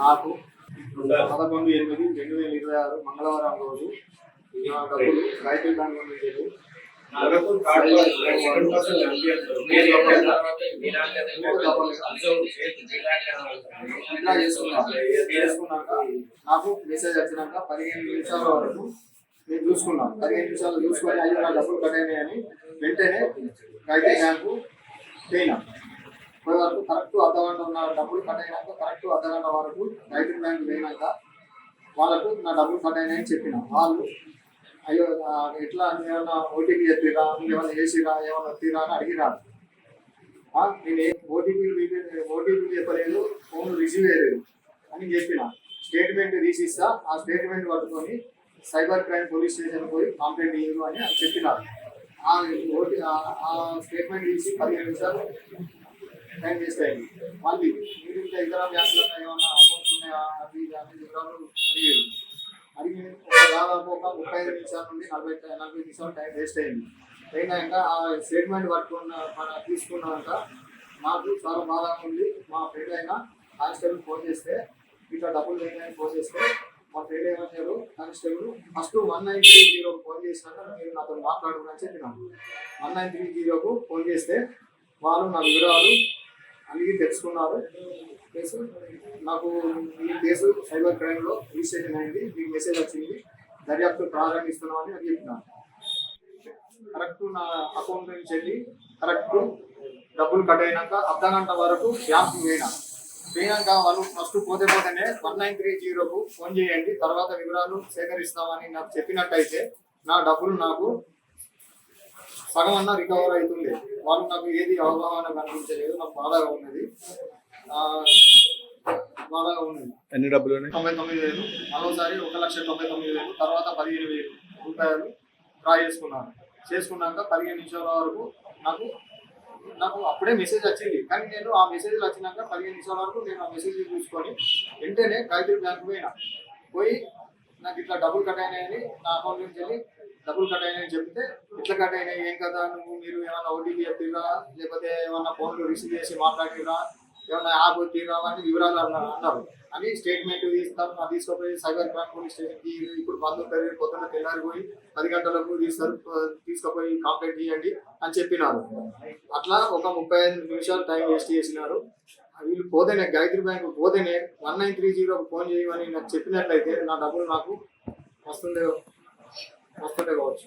నాకు 11/8/2026 మంగళవారం రోజు నా డబ్బులు గాయత్రి బ్యాంక్ నుండి వెళ్ళి చేసుకున్నాక నాకు మెసేజ్ వచ్చినాక 15 నిమిషాల వరకు నేను చూసుకున్నాను. 15 నిమిషాలు చూసుకొని అయ్యో నా డబ్బులు కట్ అయినాయని వెంటనే గాయత్రి బ్యాంకు పోయినా. పోయే వరకు కరెక్ట్ అర్ధగంట ఉన్న డబ్బులు కట్ అయినాక కరెక్ట్ అర్ధగంట వరకు గాయత్రి బ్యాంకు పోయినాక వాళ్ళకు నా డబ్బులు కట్ అయినాయని చెప్పిన. వాళ్ళు అయ్యో ఎట్లా ఏమన్నా ఓటీపీ చెప్పిరా, ఏమన్నా చేసిరా, ఏమన్నా తీరా అని అడిగిరాడు. నేను ఓటీపీ చెప్పలేదు, ఫోన్ రిసీవ్ చేయలేదు అని చెప్పిన. స్టేట్మెంట్ తీసిస్తా, ఆ స్టేట్మెంట్ పట్టుకొని సైబర్ క్రైమ్ పోలీస్ స్టేషన్ పోయి కంప్లైంట్ ఇయ్యరు అని చెప్పినారు. ఆ స్టేట్మెంట్ తీసి 15 నిమిషాలు టైం వేస్ట్ అయింది. మళ్ళీ మీరు ఇంకా ఇతర బ్యాంకులలో ఏమన్నా అకౌంట్స్ ఉన్నాయా అది అన్ని వివరాలు అడిగి దాదాపు ఒక 35 నిమిషాల నుండి 40 నిమిషాలు టైం వేస్ట్ అయింది. అయినాక ఆ స్టేట్మెంట్ తీసుకున్నాక నాకు చాలా బాధగా ఉంది. మా ఫ్రెండ్ అయినా కానిస్టేబుల్ ఫోన్ చేస్తే ఇట్లా డబ్బులు లేదని ఫోన్ చేస్తే మా ఫ్రెండ్ ఏమన్నారు, కానిస్టేబుల్ ఫస్ట్ 1930 ఫోన్ చేసినాక మీరు నాతో మాట్లాడుకుని చెప్పినాను. 1930 ఫోన్ చేస్తే వాళ్ళు నా వివరాలు అడిగి తెలుసుకున్నారు. కేసు నాకు ఈ కేసు సైబర్ క్రైమ్లో రిజిస్ట్రేషన్ అయింది, మీకు మెసేజ్ వచ్చింది, దర్యాప్తు ప్రారంభిస్తున్నామని నాకు చెప్పినాను. కరెక్ట్ నా అకౌంట్ నుంచి వెళ్ళి కరెక్ట్ డబ్బులు కట్ అయినాక అర్ధగంట వరకు బ్యాంకు పోయినాక వాళ్ళు ఫస్ట్ పోతేనే 1930 ఫోన్ చేయండి, తర్వాత వివరాలు సేకరిస్తామని నాకు చెప్పినట్టయితే నా డబ్బులు నాకు సగం అన్నా రికవర్ అవుతుంది. వాళ్ళు నాకు ఏది అవగాహన కనిపించలేదు, నాకు బాధగా ఉన్నది. ఎన్ని డబ్బులు? 99,000. మరోసారి 1,99,000, తర్వాత 15,000 రూపాయలు డ్రా చేసుకున్నాక 15 నిమిషాల వరకు నాకు అప్పుడే మెసేజ్ వచ్చింది. కానీ నేను ఆ మెసేజ్లు వచ్చినాక 15 నిమిషాల వరకు నేను ఆ మెసేజ్ చూసుకొని వెంటనే గాయత్రి బ్యాంకు పోయి నాకు ఇట్లా డబ్బులు కట్ అయినాయని నా అకౌంట్ నుంచి వెళ్ళి డబ్బులు కట్ అయినాయని చెప్తే ఇట్లా కట్ అయినాయి ఏం కదా మీరు ఏమన్నా ఓటీపీ చెప్పిరా, లేకపోతే ఏమన్నా ఫోన్లు రిసీవ్ చేసి మాట్లాడిరా, ఏమన్నా యాప్ తీరా అని వివరాలు అన్నారు అని స్టేట్మెంట్ తీసుకుపోయి సైబర్ క్రైమ్ పోలీస్ స్టేషన్కి ఇప్పుడు బంద్ ఉంటుంది, పొద్దున్న తెల్లారిపోయి 10 గంటలకు తీసుకుపోయి కంప్లైంట్ చేయండి అని చెప్పినారు. అట్లా ఒక 35 నిమిషాలు టైం వేస్ట్ చేసినారు. వీళ్ళు పోతేనే గాయత్రి బ్యాంకు పోతేనే 1930 ఫోన్ చేయమని నాకు చెప్పినట్లయితే నా డబ్బులు నాకు వస్తుండే కావచ్చు.